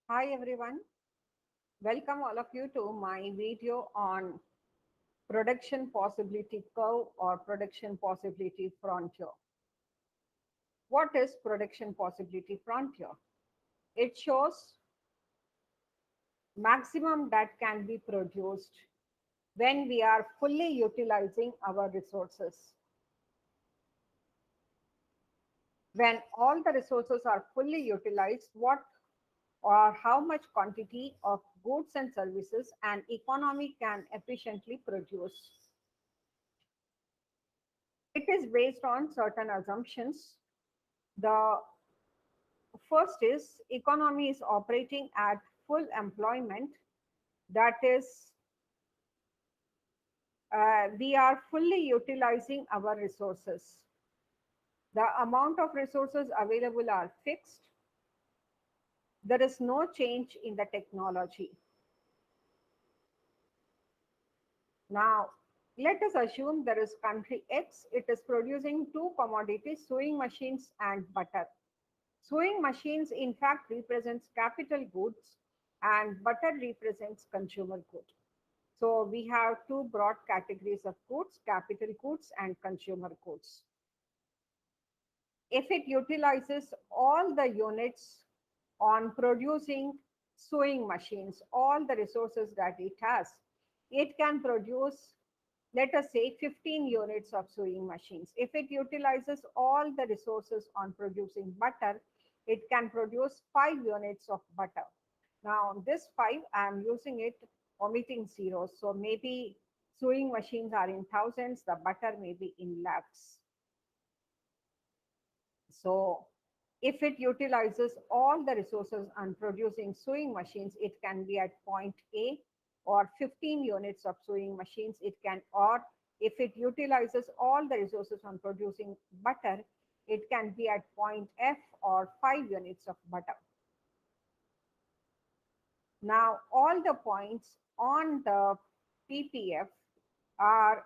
Hi everyone, welcome all of you to my video on production possibility curve or production possibility frontier. What is production possibility frontier? It shows maximum that can be produced when we are fully utilizing our resources. When all the resources are fully utilized, what or how much quantity of goods and services an economy can efficiently produce. It is based on certain assumptions. The first is economy is operating at full employment. That is, we are fully utilizing our resources. The amount of resources available are fixed. There is no change in the technology. Now, let us assume there is country X. It is producing two commodities, sewing machines and butter. Sewing machines, in fact, represents capital goods and butter represents consumer good. So we have two broad categories of goods, capital goods and consumer goods. If it utilizes all the units on producing sewing machines, all the resources that it has, it can produce, let us say, 15 units of sewing machines. If it utilizes all the resources on producing butter, it can produce 5 units of butter. Now, this 5, I am using it omitting zeros. So maybe sewing machines are in thousands, the butter may be in lakhs. So if it utilizes all the resources on producing sewing machines, it can be at point A, or 15 units of sewing machines. It can, or if it utilizes all the resources on producing butter, it can be at point F, or 5 units of butter. Now, all the points on the PPF are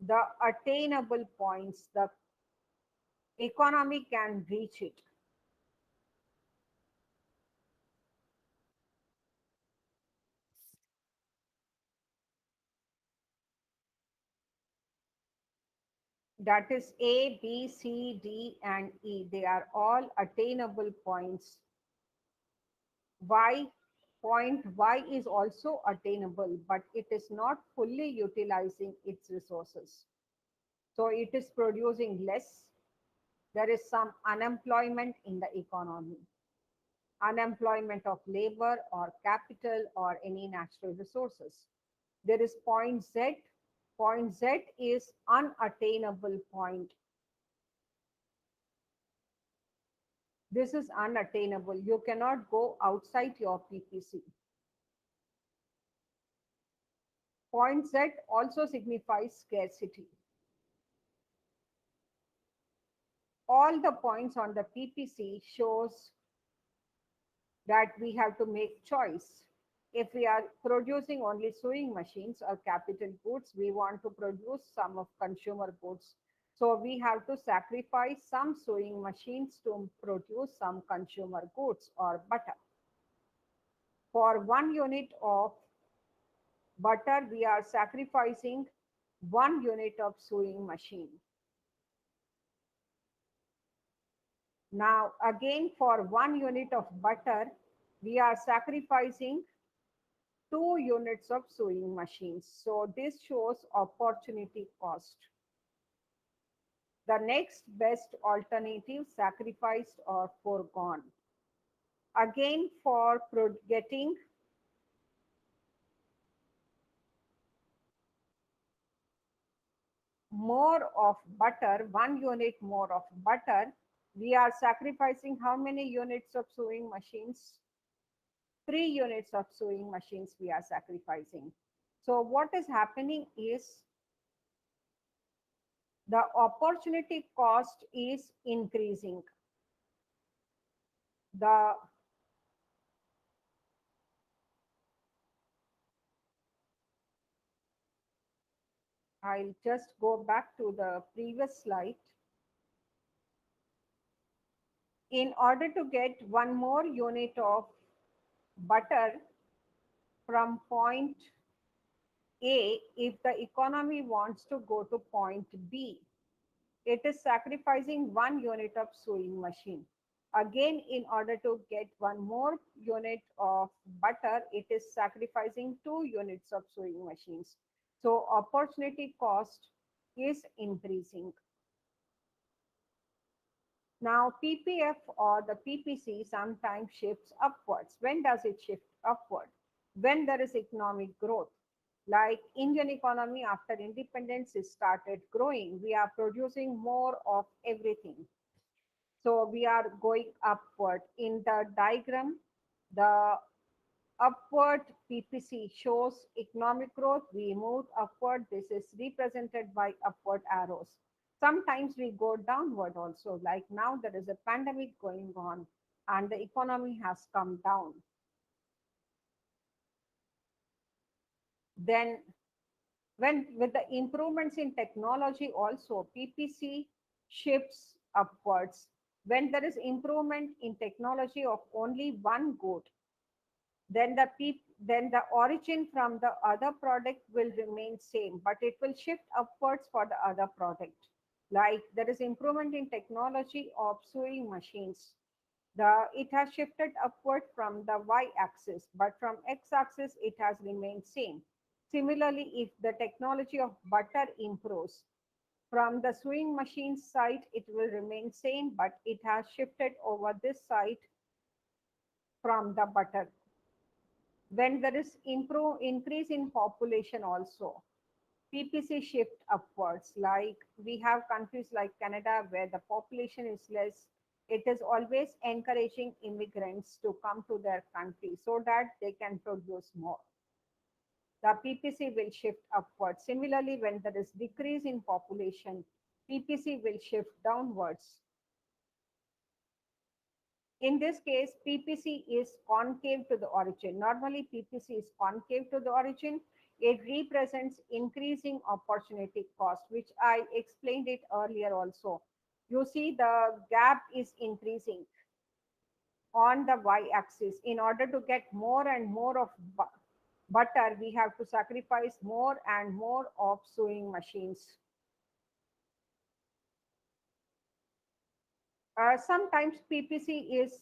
the attainable points. The economy can reach it. That is A, B, C, D, and E. They are all attainable points. Y, point Y is also attainable, but it is not fully utilizing its resources. So it is producing less. There is some unemployment in the economy. Unemployment of labor or capital or any natural resources. There is point Z. Point Z is unattainable point. This is unattainable. You cannot go outside your PPC. Point Z also signifies scarcity. All the points on the PPC shows that we have to make choice. If we are producing only sewing machines or capital goods, we want to produce some of consumer goods. So we have to sacrifice some sewing machines to produce some consumer goods or butter. For 1 unit of butter, we are sacrificing 1 unit of sewing machine. Now, again, for 1 unit of butter, we are sacrificing 2 units of sewing machines. So this shows opportunity cost. The next best alternative, sacrificed or foregone. Again, for getting more of butter, 1 unit more of butter, we are sacrificing how many units of sewing machines? 3 units of sewing machines we are sacrificing. So what is happening is the opportunity cost is increasing. The I'll just go back to the previous slide. In order to get 1 more unit of butter from point A if the economy wants to go to point B. It is sacrificing 1 unit of sewing machine. Again, in order to get one more unit of butter, it is sacrificing 2 units of sewing machines. So opportunity cost is increasing. Now, PPF or the PPC sometimes shifts upwards. When does it shift upward? When there is economic growth. Like Indian economy after independence is started growing, we are producing more of everything. So we are going upward. In the diagram, the upward PPC shows economic growth. We move upward. This is represented by upward arrows. Sometimes we go downward also, like now there is a pandemic going on and the economy has come down. Then when with the improvements in technology also, PPC shifts upwards. When there is improvement in technology of only one good, then the origin from the other product will remain same, but it will shift upwards for the other product. Like there is improvement in technology of sewing machines. It has shifted upward from the y-axis, but from x-axis it has remained same. Similarly, if the technology of butter improves, from the sewing machine side it will remain same, but it has shifted over this side from the butter. When there is increase in population also, PPC shift upwards. Like we have countries like Canada where the population is less, it is always encouraging immigrants to come to their country so that they can produce more. The PPC will shift upwards. Similarly, when there is decrease in population, PPC will shift downwards. In this case, PPC is concave to the origin. Normally, PPC is concave to the origin. It represents increasing opportunity cost, which I explained it earlier also. You see the gap is increasing on the y-axis. In order to get more and more of butter, we have to sacrifice more and more of sewing machines. Sometimes PPC is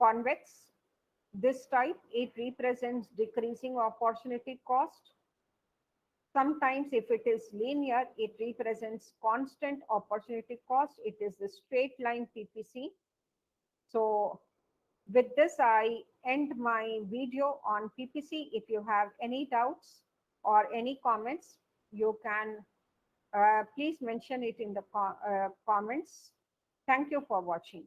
convex. This type, it represents decreasing opportunity cost. Sometimes if it is linear, it represents constant opportunity cost. It is the straight line PPC. So with this, I end my video on PPC. If you have any doubts or any comments, you can please mention it in the comments. Thank you for watching.